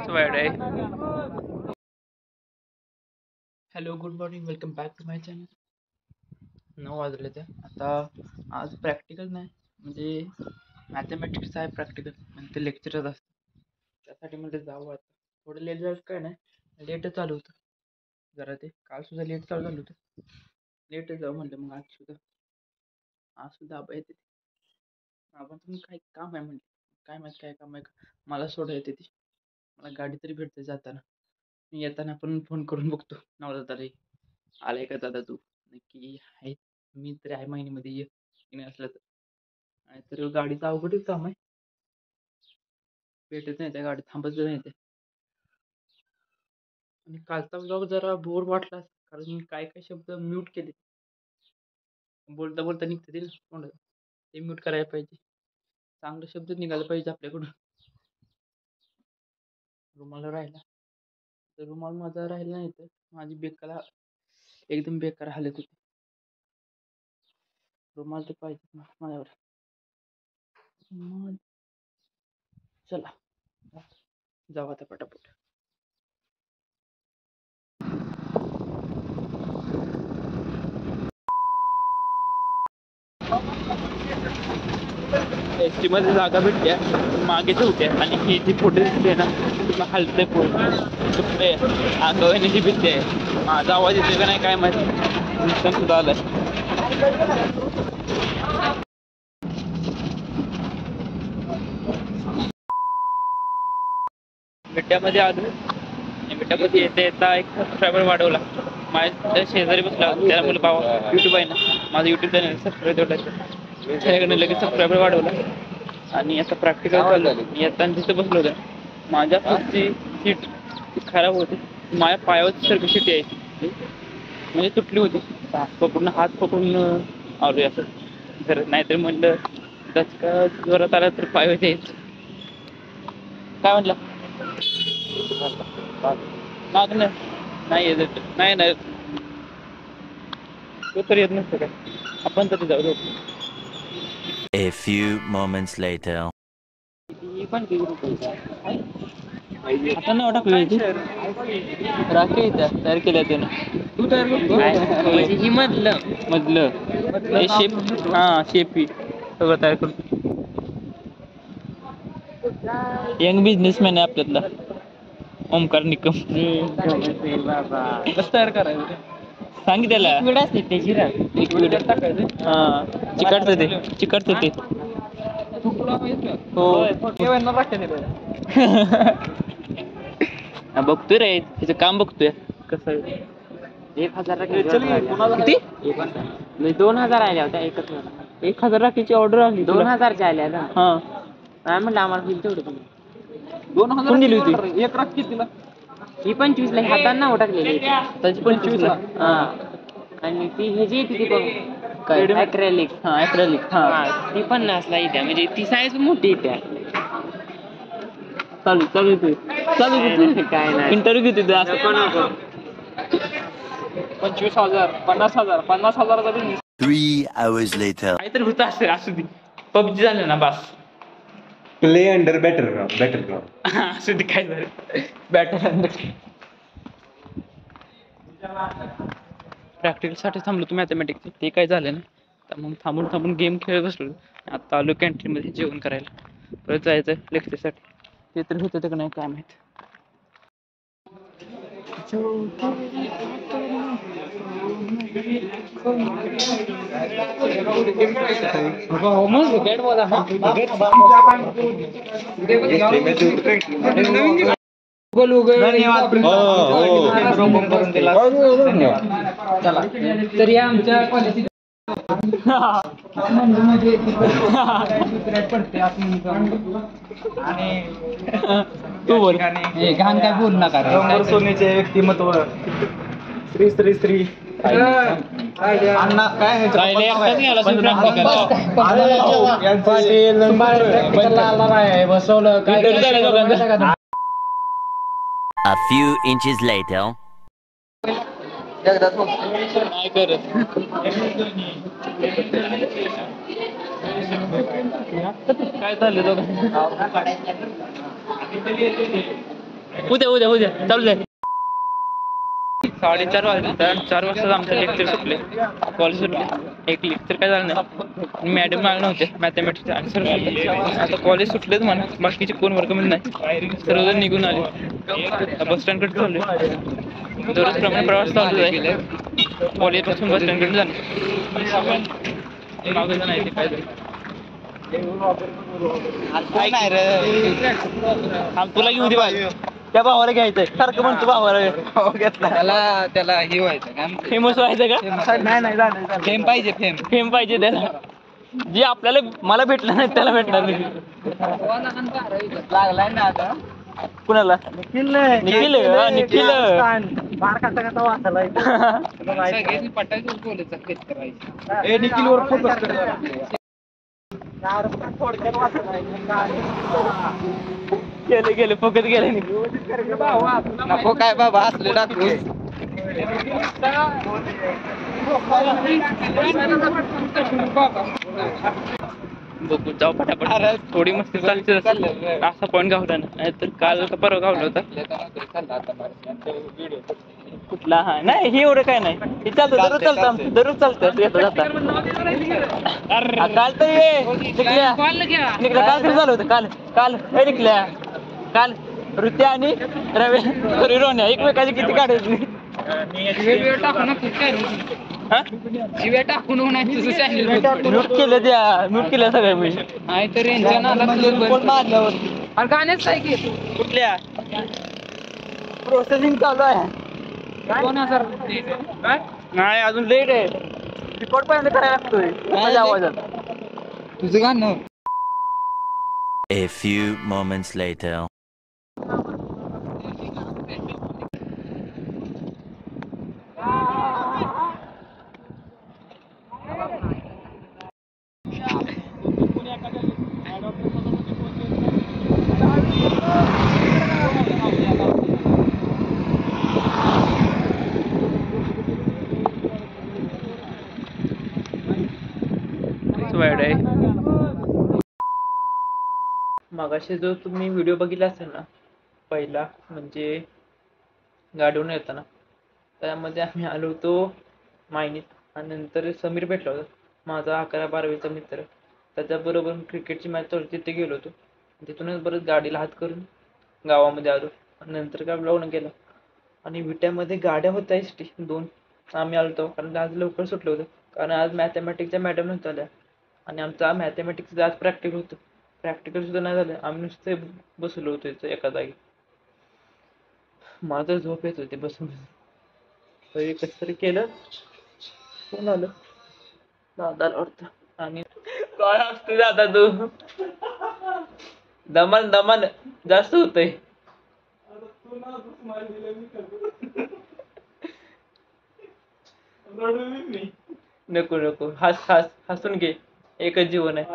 Wide आहे. Hello, good morning, welcome back to my channel. 9 वाजले ते आता. आज प्रॅक्टिकल नाही, म्हणजे मॅथमॅटिक्स आहे प्रॅक्टिकल, म्हणजे ते लेक्चरच असतं. त्यासाठी म्हणजे जावं आता. थोडं लेट जायचं काय नाही, लेटच चालू होतं जरा. ते काल सुद्धा लेट चालू झालं होतं, लेटच जाऊ म्हणलं. मग आज सुद्धा आबा येते. आपण तुम्ही काय काम आहे म्हणलं, काय माहिती काय काम आहे का. मला सोडा येते ती, मला गाडी तरी भेटते जाताना. मी येताना पण फोन करून बघतो नवरा, रे आलाय का दादा तू, नक्की आहे, मी तरी आहे महिन्यामध्ये, ये नाही असलं तर. नाहीतर गाडीचं अवघडच काम आहे, भेटत नाही त्या गाडी, थांबत नाही ते. आणि कालचा ब्लॉग जरा बोर वाटला, कारण मी काय काय शब्द म्यूट केले. बोलता बोलता निघते ते तोंडात, ते म्यूट करायला पाहिजे. चांगले शब्द निघाले पाहिजे आपल्याकडून. रुमाल राहिला तर रुमाल माझा राहिला नाही तर माझी बेकार, एकदम बेकार हालत होती. रुमाल तर पाहिजे माझ्यावर. मग चला जाऊ आता पटापट. एस टी मध्ये जागा भेटल्या मागेच होत्या, आणि ही जी फोटो दिसते ना, तुला हलतंय पूर्ण अंगावण्याची भीती आहे. माझा आवाज येते का नाही काय माहिती, नुकसान सुद्धा आलाय. मिठ्यामध्ये आलो, आणि मिठ्यामध्ये येता येता एक सबस्क्रायबर वाढवला. माझ्या शेजारी बसला, त्याला मुलं बाबा युट्यूब आहे ना, माझं युट्यूब चॅनल सबस्क्राईब तेवढं त्याच्याकडनं लगेच सबस्क्रायबर वाढवला. आणि आता प्रॅक्टिकल चालू झाली. मी येताना तिथं बसलो होतं, माझ्या पुढची सीट खराब होती. माझ्या पायावरची सारखी सीट यायची, म्हणजे तुटली होती. पकडून हात पकडून आलोय असं. जर नाहीतर म्हणलं दचका जोरात आला तर पायावर यायचं. काय म्हटलं मागणं नाही येत, नाही तो तर येत नसतं काय, आपण तरी जाऊ. A few moments later. आता नाव टाकलं राखी इथं तयार केल्या त्यानं. तू तयार करतो म्हणजे ही मधलं शेप, शेपी सगळं तयार करतो. यंग बिझनेसमॅन आहे आपल्यातला ओमकार निकम. कसं तयार करायचं सांग त्याला. लिक्विड असते त्याची लिक्विड टाकायचं, चिकटतं ते. हो बघतोय रे, त्याचं काम बघतोय कसं. 1000 किती? 2000 आल्या होत्या एकच. 1000 राखीची ऑर्डर आली, 2000च्या आल्या ना. हा म्हणलं आम्हाला होईल तेवढं. 2000 दिली होती एक राखी तिला. ही 25 ला हातांना टाकलेली त्याची 25 ला. आणि ती ह्याची येते ती बघ काय, ॲक्रेलिक. ॲक्रेलिक ती 50 ला येत्या, म्हणजे ती साईज मोठी येत्या. चालू काय नाही, इंटरव्ह्यू घेते असं पण. 25,000 50,000 50,000चा बिझनेस. 3 hours later. काहीतरी होतं असू दे. पबजी झालं ना बस. Play under बॅटरग्राउंड. असू दे काय झालं, बॅटर अंडर. प्रॅक्टिकलसाठी थांबलो होतो मॅथमॅटिक्स, ते काय झालं ना, तर मग थांबून गेम खेळत बसलो. आता आलो कॅन्टीनमध्ये जेवण करायला, परत जायचं लेक्चरसाठी. ते तरी होतं का नाही काय माहित. तरी आमच्या कॉलेज तू बोल, घाण काय बोल नका. सोनीचे व्यक्तिमत्व श्री श्री श्री अण्णा काय बसवलं काय. A few inches later. नाही करत. काय झालं उद्या चालू जाईल. 4:30 वाजले तर 4 वाजता आमचं लेक्चर सुटले, कॉलेज सुटले. एक लेक्चर काय झालं नाही, मॅडम आले नव्हते मॅथमॅटिक्सचे आणि सर सुटले. आता कॉलेज सुटलेच म्हणा, बाकीचे कोण वर्गमध्ये नाही, सर्वजण निघून आले. बस स्टँडकडे चालले. दररोजप्रमाणे प्रवास चालू आहे, कॉलेजपासून बस स्टँडकडे जाणे. मागं जण आहे ते काय तुला घेऊ दे बाई, त्या भावाला घ्यायचंय सारखं म्हणतो भावाला त्याला हे व्हायचं फेमस व्हायचं का? फेम पाहिजे फेम पाहिजे त्याला, जे आपल्याला मला भेटलं नाही त्याला भेटणार नाही. लागलाय ना आता कुणाला? निखिल निखिलवर फोकस कर. गेले फुकट गेले. नको काय बाबा असले टाकू. बघू जाऊ पटापट, थोडी मस्ती चालते असा पॉईंट गावला नाही तर काल का परवा गावला होता कुठला. हा नाही हे एवढं काय नाही, हे चालतं दररोज चालतं आमचं, दररोज चालतं येतं जाता. काल तर ये निघल्या काल कसं झालं होतं काल निघल्या काल ऋत्या आणि रवी रोन्या एकमेकाची किती काढायची. म्यूट केलं त्या, म्यूट केल्या सगळ्या मी गाण्याच कुठल्या प्रोसेसिंग चालू आहे. 2000 नाही अजून लेट आहे, रिकॉर्ड पर्यंत करायला लागतोय माझ्या आवाजात तुझं गाणं. A few moments later. मगाशी जो तुम्ही व्हिडिओ बघितला असेल ना पहिला, म्हणजे गाडीवरून येताना, त्यामध्ये आम्ही आलो होतो मायनीत आणि नंतर समीर भेटला होता माझा 11-12वीचा मित्र. त्याच्याबरोबर क्रिकेटची मॅच चालू तिथे गेलो होतो. तिथूनच बरंच गाडीला हात करून गावामध्ये आलो आणि नंतर काय ब्लॉग गेला. आणि विट्यामध्ये गाड्या होत्या एसटी 2. आम्ही आलो होतो कारण आज लवकर सुटलं होतं, कारण आज मॅथमॅटिक्सच्या मॅडम नव्हत्या आल्या आणि आमचा मॅथमॅटिक्सचं आज प्रॅक्टिकल होतं. प्रॅक्टिकल सुद्धा नाही झालं, आम्ही नुसते बसलो होतो इथं एका जागी. मला तर झोप येत होती बसून, तरी कसं तरी केलं. कोण आलं? दादाला वाटतं. आणि काय असते दादा तू, दमन जास्त होतंय. नको हसून घे, एकच जीवन आहे.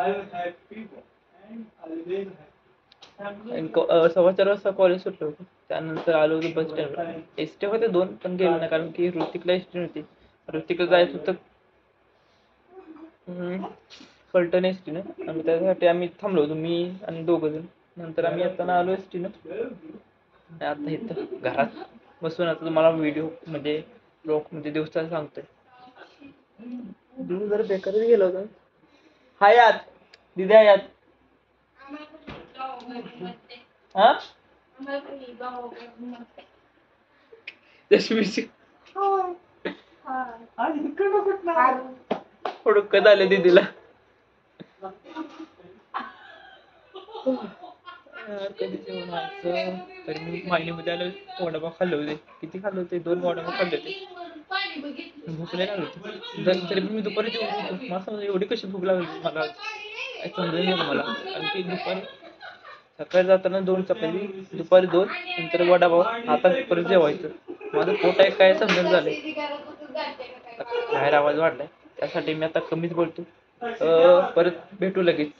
4:15 वाजता कॉलेज सुटलं होतं, त्यानंतर आलो होतो बस स्टँडवर. एसटी होते 2 पण गेलो नाही कारण की ऋतिकला एसटी नव्हती. ऋतिकला जायचं होतं फलटण एसटीनं आणि त्यासाठी आम्ही थांबलो होतो, मी आणि 2 जण. नंतर आम्ही येताना आलो एसटीनं. आता इथं घरात बसून आता तुम्हाला व्हिडिओ म्हणजे ब्लॉग म्हणजे दिवसाला सांगतोय. दिवस जरा बेकारच गेला होता. हयात दिदी हयात हा हुडकत आले दीदीला. कधी जेवण व्हायचं तरी मी माहितीमध्ये आलो. वडापाव खाल्ले होते, किती खाल्ले होते? 2 वडापाव खाल्ले होते. भूक नाही लागली तरी मी दुपारी जेवण होतो. मला समजा एवढी कशी भूक लागली मला काय समजलं नाही मला. कारण की दुपारी सकाळी जाताना 2 चपाती, दुपारी 2, नंतर वडापाव, आता परत जेवायचं. माझं पोट आहे काय समजून झालंय. बाहेर आवाज वाढलाय त्यासाठी मी आता कमीच बोलतो. परत भेटू लगेच.